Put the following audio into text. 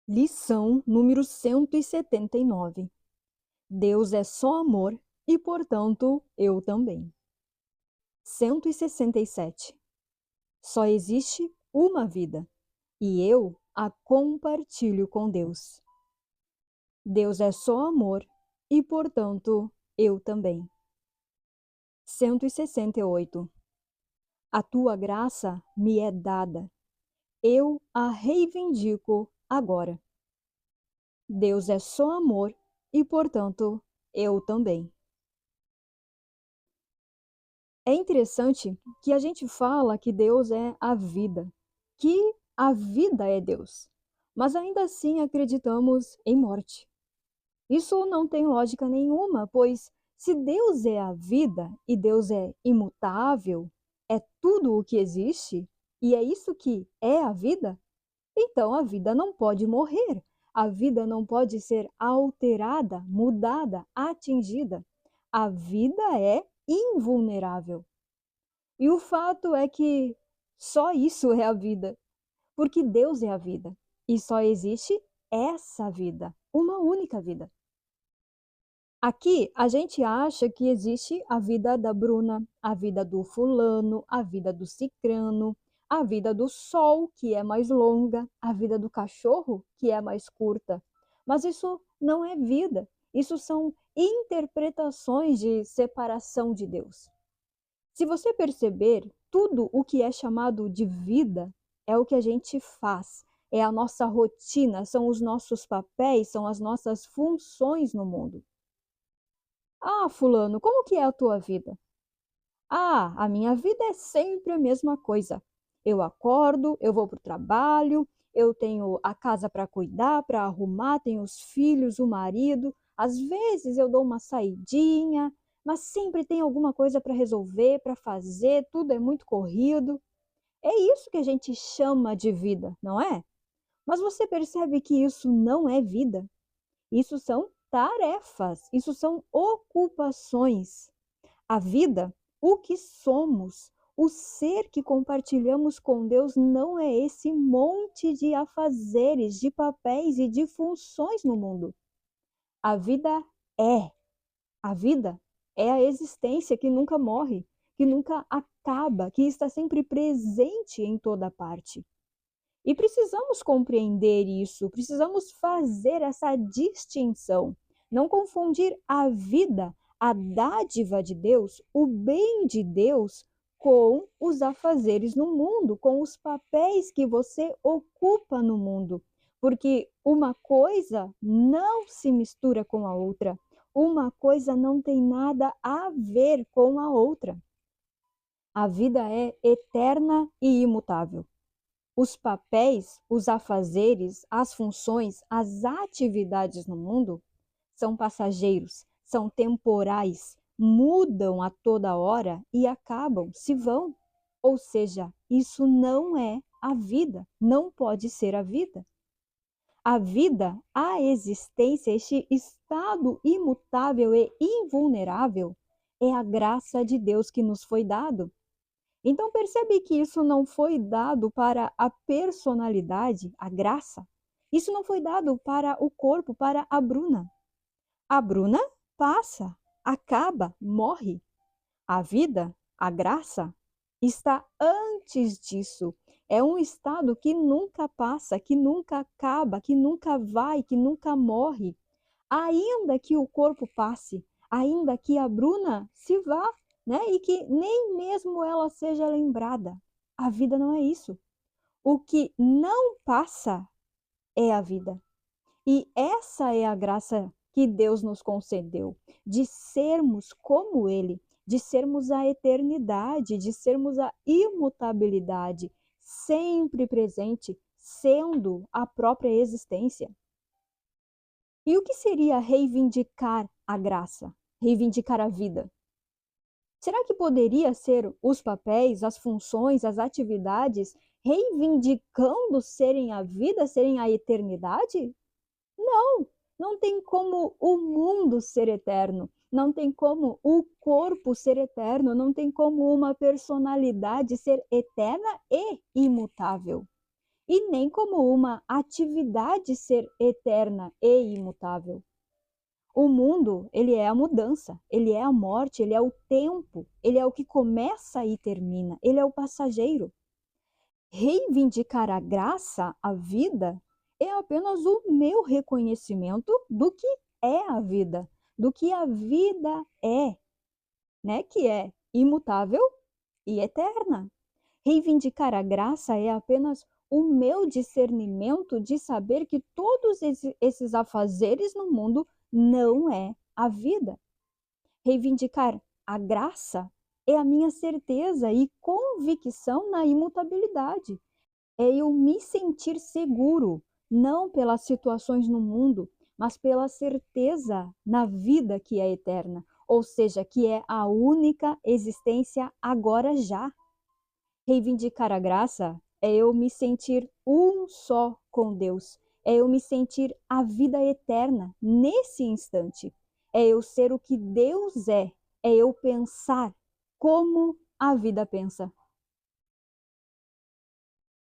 Lição número 179. Deus é só amor e, portanto, eu também. 167. Só existe uma vida e eu a compartilho com Deus. Deus é só amor e, portanto, eu também. 168. A tua graça me é dada. Eu a reivindico agora. Deus é só amor e, portanto, eu também. É interessante que a gente fala que Deus é a vida, que a vida é Deus, mas ainda assim acreditamos em morte. Isso não tem lógica nenhuma, pois se Deus é a vida e Deus é imutável, é tudo o que existe, e é isso que é a vida, então a vida não pode morrer, a vida não pode ser alterada, mudada, atingida. A vida é invulnerável. E o fato é que só isso é a vida, porque Deus é a vida e só existe essa vida, uma única vida. Aqui a gente acha que existe a vida da Bruna, a vida do fulano, a vida do cicrano, a vida do sol, que é mais longa, a vida do cachorro, que é mais curta. Mas isso não é vida, isso são interpretações de separação de Deus. Se você perceber, tudo o que é chamado de vida é o que a gente faz, é a nossa rotina, são os nossos papéis, são as nossas funções no mundo. Ah, fulano, como que é a tua vida? Ah, a minha vida é sempre a mesma coisa. Eu acordo, eu vou para o trabalho, eu tenho a casa para cuidar, para arrumar, tenho os filhos, o marido. Às vezes eu dou uma saidinha, mas sempre tem alguma coisa para resolver, para fazer, tudo é muito corrido. É isso que a gente chama de vida, não é? Mas você percebe que isso não é vida? Isso são tarefas, isso são ocupações. A vida, o que somos, o ser que compartilhamos com Deus não é esse monte de afazeres, de papéis e de funções no mundo. A vida é. A vida é a existência que nunca morre, que nunca acaba, que está sempre presente em toda parte. E precisamos compreender isso, precisamos fazer essa distinção, não confundir a vida, a dádiva de Deus, o bem de Deus, com os afazeres no mundo, com os papéis que você ocupa no mundo. Porque uma coisa não se mistura com a outra, uma coisa não tem nada a ver com a outra. A vida é eterna e imutável. Os papéis, os afazeres, as funções, as atividades no mundo são passageiros, são temporais, mudam a toda hora e acabam, se vão. Ou seja, isso não é a vida, não pode ser a vida. A vida, a existência, este estado imutável e invulnerável, é a graça de Deus que nos foi dado. Então percebe que isso não foi dado para a personalidade, a graça. Isso não foi dado para o corpo, para a Bruna. A Bruna passa, acaba, morre. A vida, a graça, está antes disso. É um estado que nunca passa, que nunca acaba, que nunca vai, que nunca morre. Ainda que o corpo passe, ainda que a Bruna se vá, né? E que nem mesmo ela seja lembrada. A vida não é isso. O que não passa é a vida. E essa é a graça que Deus nos concedeu, de sermos como Ele, de sermos a eternidade, de sermos a imutabilidade, sempre presente, sendo a própria existência. E o que seria reivindicar a graça, reivindicar a vida? Será que poderia ser os papéis, as funções, as atividades reivindicando serem a vida, serem a eternidade? Não, não tem como o mundo ser eterno, não tem como o corpo ser eterno, não tem como uma personalidade ser eterna e imutável. e nem como uma atividade ser eterna e imutável. O mundo, ele é a mudança, ele é a morte, ele é o tempo, ele é o que começa e termina, ele é o passageiro. Reivindicar a graça, a vida, é apenas o meu reconhecimento do que é a vida, do que a vida é, né? Que é imutável e eterna. Reivindicar a graça é apenas o meu discernimento de saber que todos esses afazeres no mundo não é a vida. Reivindicar a graça é a minha certeza e convicção na imutabilidade. É eu me sentir seguro, não pelas situações no mundo, mas pela certeza na vida que é eterna, ou seja, que é a única existência agora já. Reivindicar a graça é eu me sentir um só com Deus, é eu me sentir a vida eterna nesse instante, é eu ser o que Deus é eu pensar como a vida pensa.